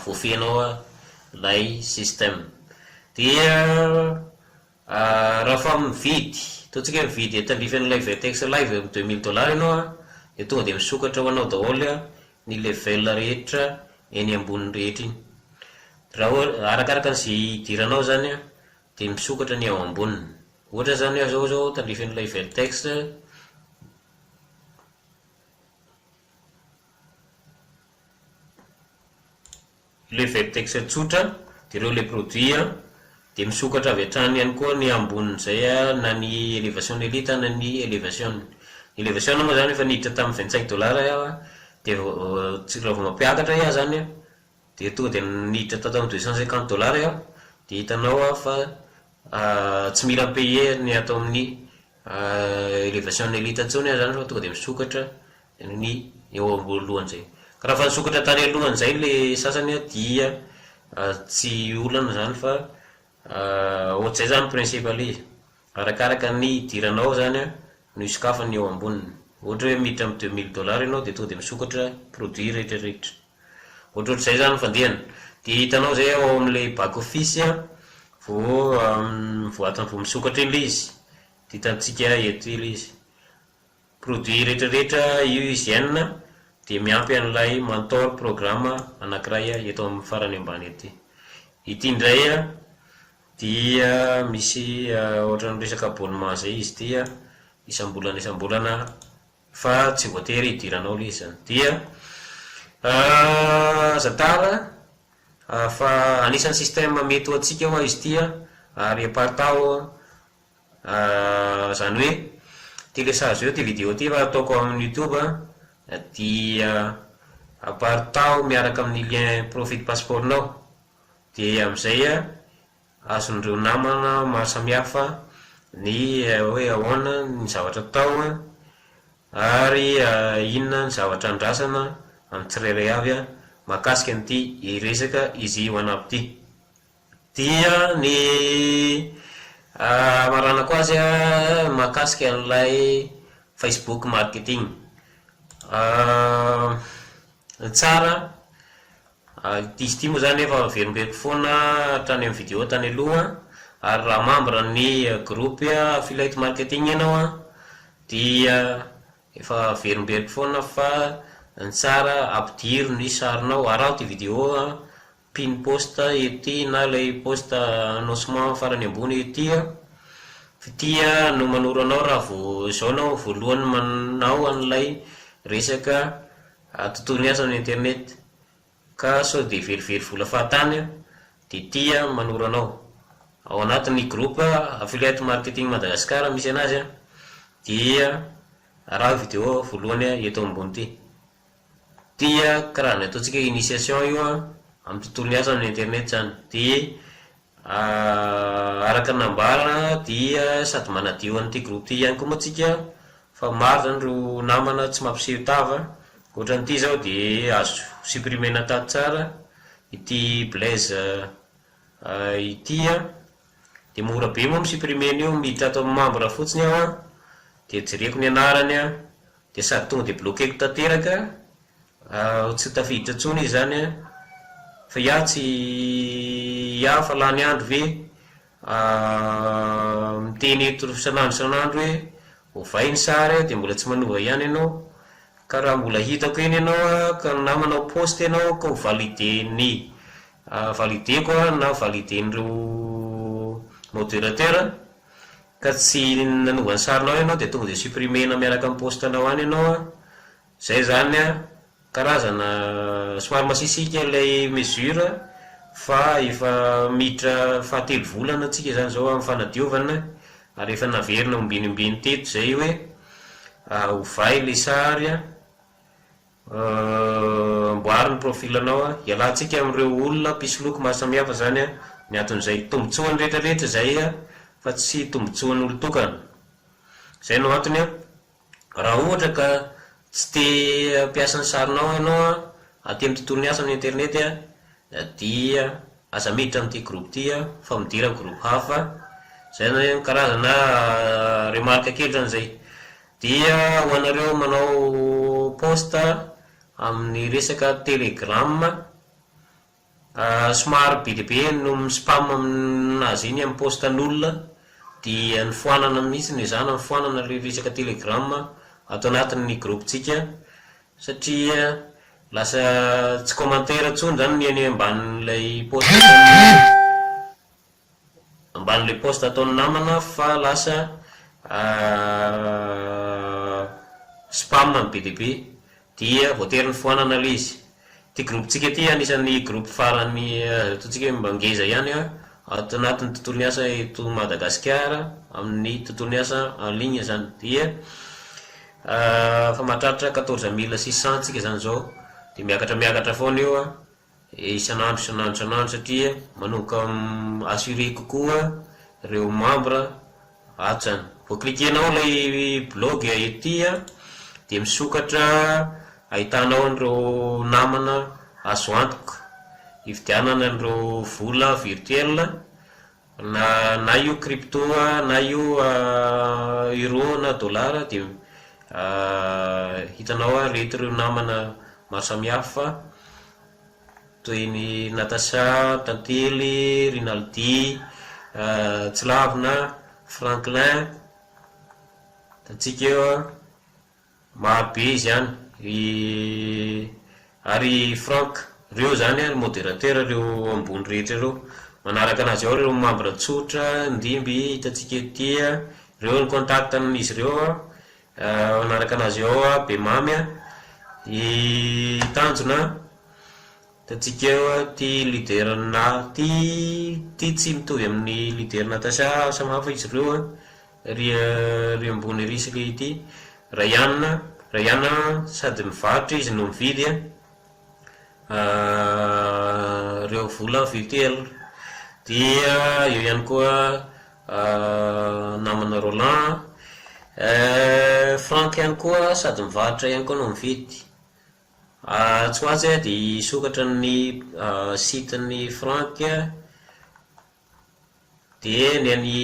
voafehinao lay système dia raha fa mividy ataontsika hoe mividy tandrifan'ilay Vertex Live $2000 ianao de tonga de misokatra ho anao daholo ny level rehetra eny ambony rehetra iny raha arakaraka an'izay idiranao zany de misokatra ny ao amboniny ohatra zany zao tandrifan'ilay Vertex le Vertex tsotra de reo le produit de misokatra avy hatrany ihany koa ny amboniny zay na ny elevation elite na ny elevation moa zany efa niditra tamin'ny $25 de raha vao mampiakatra iah zany de tonga de niditra tao tamin'ny $250 de hitanao fa tsy mila payer ny atao amin'ny elevation elite ntsony zany fa tonga de misokatra ny eo alohan zay ka raha fa nisokatra tany alohan zay le sasany dia tsy olana zany fa ohatr'izay zany principale izy arakaraka ny idiranao zany no isokafany eo amboniny ohatra hoe miditra amin'ny $2000 ianao de tonga de misokatra produit rehetrarehetra ohatrohatr'izay zany fandehana de hitanao zay ao amin'ilay back office voatany vo misokatra iny le izy de hitantsika eto le izy produit rehetrarehetra io hygiène de miampy an'ilay mentor programme anankiray eto amin'ny farany ambany ety ity indray dia misy ohatran'ny resaka abonnement zay izy dia isambolana fa tsy voatery idiranao le izy zany dia zatara fa anisan'ny système mety ho antsika ho izy tia ary apartao zany hoe telesage eo ty video ty fa ataoko amin'ny YouTube dia apartao miaraka amin'ny lien profil passeportnao de am'izay azon'ireo namana maro samihafa ny hoe ahoana ny zavatra tao ary inona ny zavatra andrasana amin'ny tsirairay avy mahakasika an'ity iresaka izy io anaby ty dia ny maranako azy mahakasika an'ilay Facebook marketing tsara izy ty moa zany efa verimberiko foana hatrany amin'ny video tany aloha ary raha membre ny groupe affiliate marketing ianao dia efa verimberiko foana fa ny tsara ampidiry ny sarinao araho ty video pin post ety na lay post annoncement farany ambony ety tia no manoranao raha vo zao nao voalohany manao an'ilay resaka tontolo asa ny internet ka sao de verivery vola fahatany de tia manoranao ao anatin'ny groupe affiliate marketing Madagascar misy anazy dia raha video voalohany eto ambony ty dia karaha ny ataontsika initiation io amin'ny tontolo asa ny internet zany de araka nambara dia sady manadio an'ity groupe ty ihany koa moa tsika fa maro zany ro namana tsy mampiseho tava ohatran'ity zao de azo supprimer tato tsara ity Blaise ity de mora be moa misupprimer io miditra ato amin'ny membre fotsiny aho de jereko ny anarany de sady tonga de bloqueko tanteraka tsy tafiditra ntsony izy zany fa tsy fa lany andro ve miteny eto isanandro hoe ovay ny sary de mbola tsy manova ihany ianao ka raha mbola hitako eny ianao ka na manao post ianao ka ho valideko na validen'ireo modérateur ka tsy nanova ny sarinao ianao de tonga de supprimena miaraka amin'ny postanao any ianao zay zany karazana somary masisika lay mesure fa efa miditra fahatelo volana atsika zany zao amin'ny fanadiovana ary efa naverina ombinimbiny teto zay hoe ovay le sary mboary ny profil anao ialantsika am'ireo olona pisoloko mahasamihafa zany ny aton'izay tombotsoany rehetrarehetra zay fa tsy tombotsoany olo tokana zay no antony raha ohatra ka tsy te piasany sarinao ianao aty amin'ny tontolo ny asa amin'ny internet dia aza miditra amin'ity groupe ty fa midira groupe hafa zay ny karazana remarque kely zany zay. Dia ho anareo manao posta amin'ny resaka telegram somary be dia be no spam aminazy iny amin'ny postan'olona dia ny foanana mihitsy ny zana ny foanana le resaka telegram ato anatin'ny groupetsika satria lasa tsy commentaire tsony zany ny ambanin'ilay posta ambanin'ilay posta ataony namana fa lasa spam be dia be dia voatery ny foanana le izy. Ty groupetsika ty anisan'ny groupe farany ataontsika hoe mbangeza ihany ato anatin'ny tontolo ny asa eto Madagasikara amin'ny tontolo ny asa en ligne zany. Dia fa mahatratra 14600 tsika zany zao dia miakatra foana io isanandro satria manomboka assuré kokoa ireo membre ato zany. Vao cliquenao lay blog ety dia misokatra ahitanao an'ireo namana azo antoka hividianana an'ireo vola virtuel na io crypto na io euro na dollar dia hitanao rehetra ireo namana maro samihafa toy ny Natasha, Tantely, Rinaldi, Tsilavina, Franklin, tatsika eo marobe zany ary Frank, reo zany modérateur reo ambony rehetra reo. Manaraka anazy ao reo membre tsotra ndimby hitatsika ety reo ny contact amin'izy reo manaraka anazy ao Bemamy i Tanjona tatsika eo ty leader na ty tsy mitovy amin'ny leader Natasha samy hafa izy reo ry ambony risy le ity Rayana sady mivarotra izy no mividy reo vola virtuel. Dia eo ihany koa namana Roland, Frank ihany koa sady mivarotra ihany koa no mividy. Tsy ho azy dia sokatra ny site ny Frank dia ny any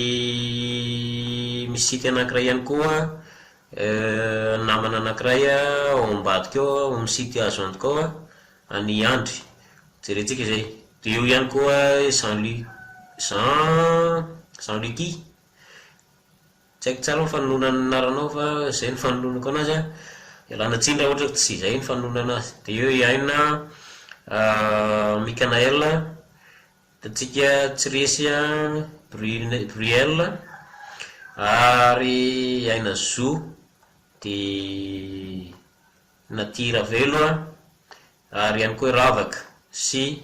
misy site anankiray ihany koa namana anankiray ao ambadika ao amin'ny site azo antoka ao any Andry jerentsika zay. Dia eo ihany koa Jean-Lucky tsy haiko tsara ny fanoloana ny anaranao fa zay ny fanoloanako anazy ialana tsiny raha ohatra tsy zay ny fanoloana anazy. Dia eo iaina Micanaël tatsika Tsiresy Bruel ary iaina Zo dia Natira Velo ary ihany koa Ravaka sy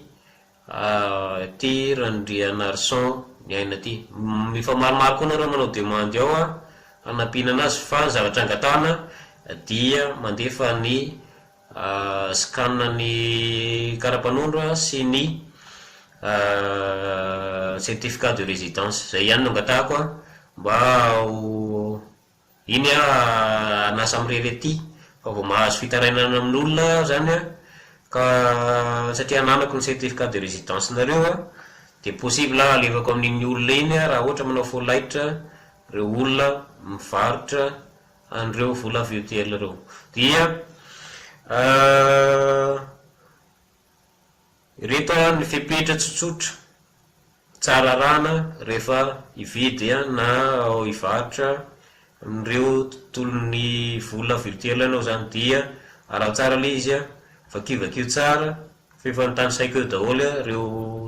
ty Randriana Arson ny aina ty. Efa maromaro koa nareo manao demande ao hanampiana anazy fa ny zavatra angatahana dia mandefa ny scan ny karapanondro sy ny certificat de résidence. Zay ihany no angatahako mba iny anasa mirely aty fa vao mahazo fitarainana amin'olona zany ka satria ananako ny certificat de résidence nareo dia possible alevako amin'iny olona iny raha ohatra manao folaitra reo olona mivarotra an'ireo vola virtuel reo. Dia reto ny fepetra tsotsotra tsara rana rehefa hividy na hivarotra amin'ireo tontolon'ny vola virtuel anao zany. Dia araho tsara le izy vakivakio tsara fefanotany saiko eo daholo reo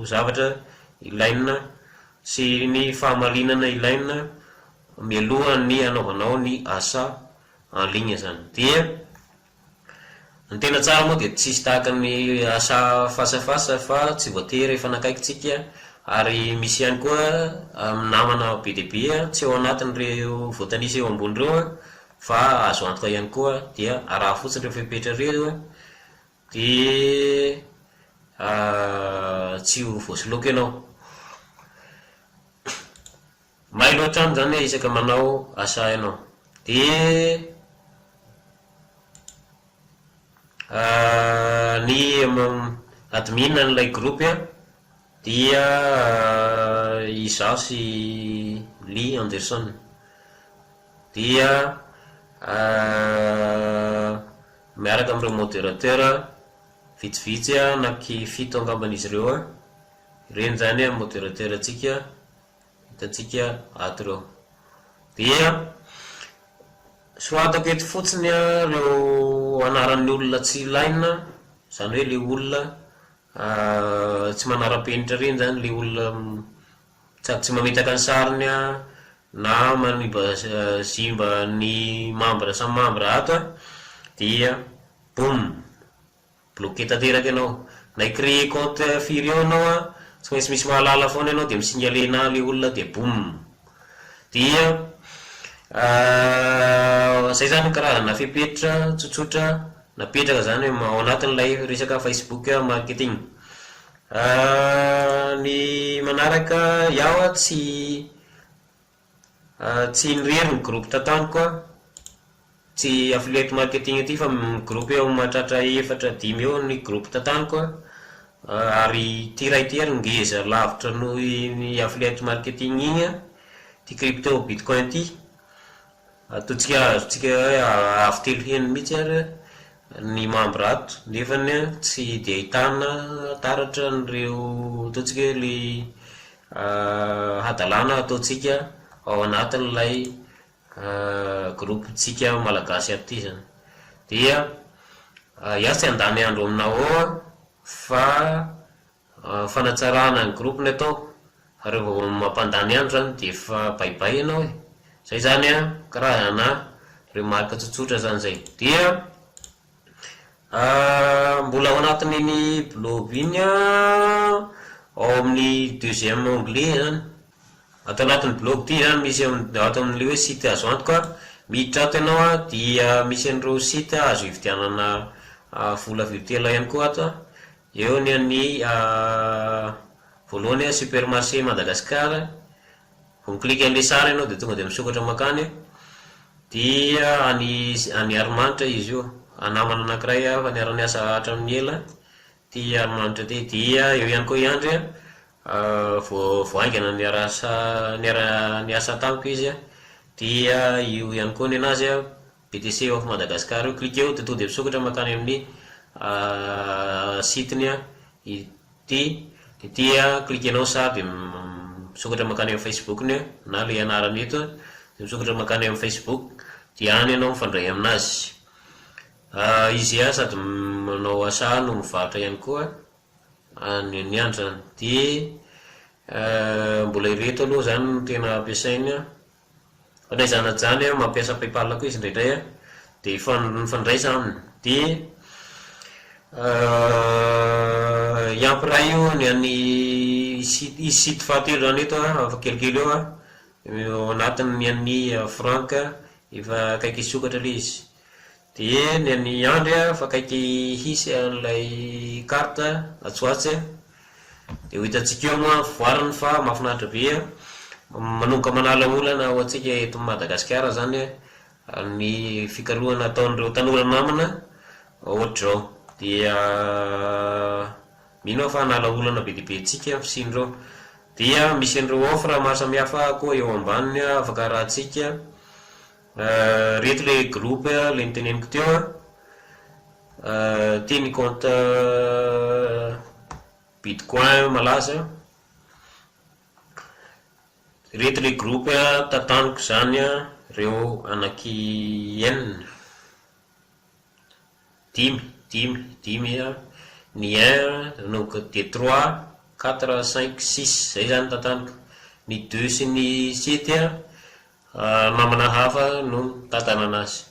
zavatra ilaina sy ny fahamalinana ilaina mialohan'ny anaovanao ny asa en ligne zany. Dia ny tena tsara moa dia tsisy tahaka ny asa fasafasa fa tsy voatery efa nakaikitsika ary misy ihany koa namana be deabe tsy eo anatin'ireo voatanisa eo ambony reo fa azo antoka ihany koa dia araha fotsiny reo fepetra reo dia tsy ho voasoloky ianao. May loatra any zany isaka manao asa ianao. Dia ny admin n'ilay groupe dia izaho sy Ly Anderson. Dia miaraka amin'ireo modérateur vitsivitsy naky 7 angamban'izy ireo ireny zany modérateur atsika hitatsika ato reo. Dia soatako eto fotsiny reo anaran'ny olona tsy ilaina, zany hoe le olona tsy manara-penitra reny zany, le olona tsy mametaka ny sariny na manimba zimba ny membre samy membre ato dia boum bloqué tanteraka ianao. Na créer compte firy eo anao tsy maintsy misy mahalala foana ianao dia misingalena le olona dia boum. Dia zay zany karazana fepetra tsotsotra napetraka zany ao anatin'ilay resaka Facebook marketing. Ny manaraka iaho tsy nirery ny groupe tataniko tsy affiliate marketing ty fa groupe eo mahatratra 4-5 eo ny groupe tataniko ary ty ray ty ary ngeza lavitra noho ny affiliate marketing igny ty crypto bitcoin ty ataotsika avy telo heny mihitsy ary ny membre ato nefany tsy dia ahitana taratra nireo ataotsika le hadalana ataotsika ao anatin'ilay groupe tsika malagasy aty zany. Dia iaho tsy andany andro aminao ao fa fanatsarana ny groupe ny ataoko ary vao mampandany andro zany dia fa baibay ianao zay zany karazana remarque tsotsotra zany zay. Dia mbola ao anatin'iny blog iny ao amin'ny 2e onglet zany ato anatin'ny blog ty zany misy ato amin'le hoe site azo antoka miditra ato ianao dia misy an'ireo site azo hividianana vola virtuel ihany koa ato eo ny an'ny voalohany supermarché Madagascar. Clique an'le sary ianao dia tonga dia misokatra makany dia any Arimanitra izy io namana anankiray fa niara-niasa hatramin'ny ela ty Arimanitra ty. Dia eo ihany koa iandry voaingana niasa tamiko izy dia io ihany koa ny anazy BTC of Madagascar io. Clique eo dia tonga dia misokatra makany amin'ny sitiny ity dia clique anao sary dia misokatra makany amin'ny Facebook na le anarany eto dia misokatra makany amin'ny Facebook dia any ianao mifandray aminazy. Izy sady manao asa no mivarotra ihany koa ny andro zany. Dia mbola ireto aloha zany no tena ampiasainy fa naizana zany mampiasa PayPal koa izy indraindray dia mifandraisa aminy. Dia iampiray io ny an'ny site fahatelo zany eto afa kelikely eo anatin'ny an'ny franc efa akaiky isokatra le izy. Dia ny an'ny andry fa akaiky hisy an'ilay carte atsoatsy dia ho hitantsika eo moa voariny fa mahafinaritra be manomboka manala olana ho antsika eto Madagasikara zany ny fikarohana ataon'ireo tanora namana ohatr'izao. Dia mino fa nala olana be dia be tsika fisin'ireo. Dia misy an'ireo offre maro samihafa koa eo ambaniny afaka rahantsika reto le groupe le niteneniko teo tiany compte bitcoin malaza. Reto le groupe tataniko zany reo anaky dimy ny 1 donc de 3 4 5 6 zay zany tataniko. Ny 2 sy ny 7 namana hafa no tatana anazy.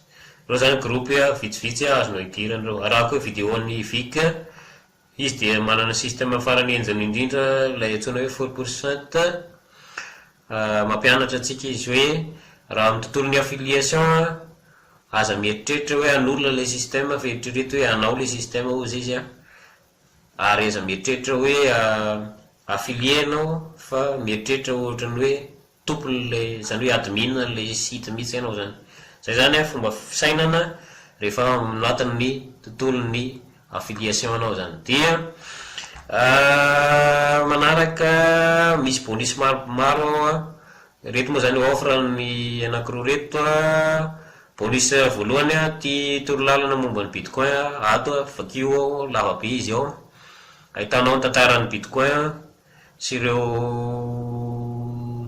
Reo zany groupe vitsivitsy azonao idiran'ireo. Araha koa videon'ny Vic izy dia manana système farany enjany indrindra ilay antsoina hoe 4% mampianatra antsika izy hoe raha amin'ny tontolon'ny affiliation aza mieritreritra hoe an'olona ilay système fa eritrereto hoe anao ilay système ozy izy ary aza mieritreritra hoe affilié anao fa mieritreritra ohatrany hoe tompony zany hoe admin le site mihitsy ianao zany. Zay zany fomba fisainana rehefa anatin'ny tontolon'ny affiliation anao zany. Dia manaraka misy bonus maro reto moa zany offre ny anankiroa reto bonus voalohany ty torolalana momba ny bitcoin ato vakio lavabe izy ao ahitanao ny tantaran'ny bitcoin sy ireo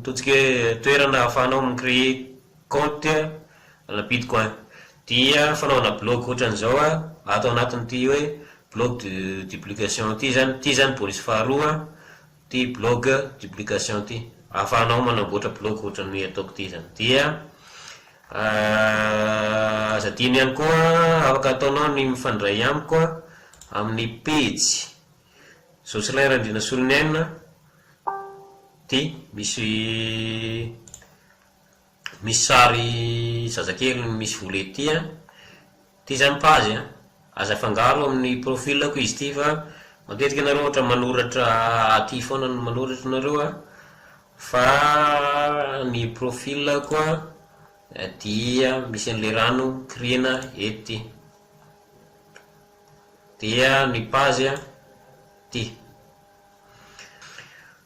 totsika hoe toerana ahafahanao micréer compte na bitcoin. Dia fanaovana blog ohatran'izao ato anatin'ity hoe blog de duplication ty zany bonus faharoa ty blog duplication ty ahafahanao manamboatra blog ohatran'ny ataoko ty zany. Dia azadiny ihany koa afaka ataonao ny mifandray amiko amin'ny page Jocelyn Randrina Solonena ty misy sary zazakely misy volet ty zany page aza fangaro amin'ny profilako izy ty fa matetika nareo ohatra manoratra aty foana no manoratra nareo fa ny profilako dia misy an'le rano kriena ety. Dia ny page ty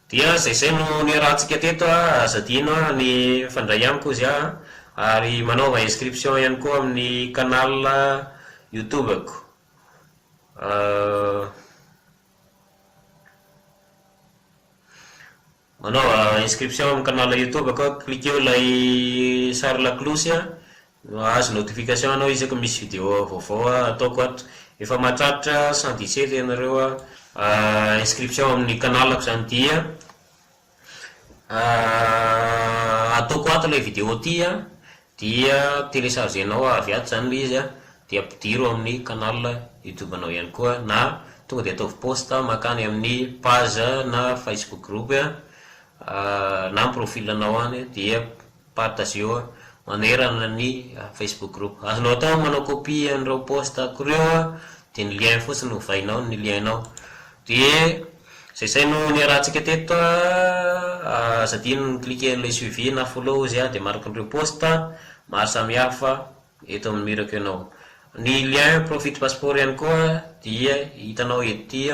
dia zay no ny rahantsika teto azadino ny fandray amiko izy ary manaova inscription ihany koa amin'ny canal YouTube ako. Manaova inscription amin'ny canal YouTube ako, cliqueo ilay sary la cloche azo notification anao izy ako misy vidéo vaovao ataoko ato. Efa mahatratra 117 ianareo inscription amin'ny canal ako zany. Dia ataoko ato ilay vidéo ty dia téléchargenao avy ato zany le izy dia ampidiro amin'ny canal YouTube anao ihany koa na tonga dia ataovy post makany amin'ny page na Facebook group na profil anao any dia partageo manerana ny Facebook group. Azonao atao manao copie an'ireo post akoreo dia ny lien fotsiny ovainao ny lienao. Dia zay no ny rahantsika teto azadino ny cliquer an'ilay suivi na follow izy dia maraka an'ireo post maro samihafa eto amin'ny mirako ianao. Ny lien profit passeport ihany koa dia hitanao ety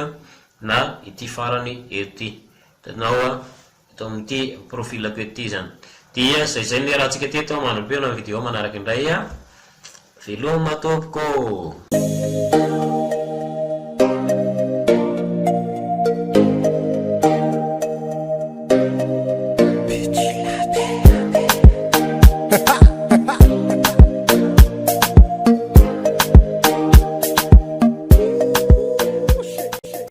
na ety farany ety hitanao eto amin'ity profilako ety zany. Dia zay ny rahantsika teto manam-peo na video manaraka indray veloma tompoko.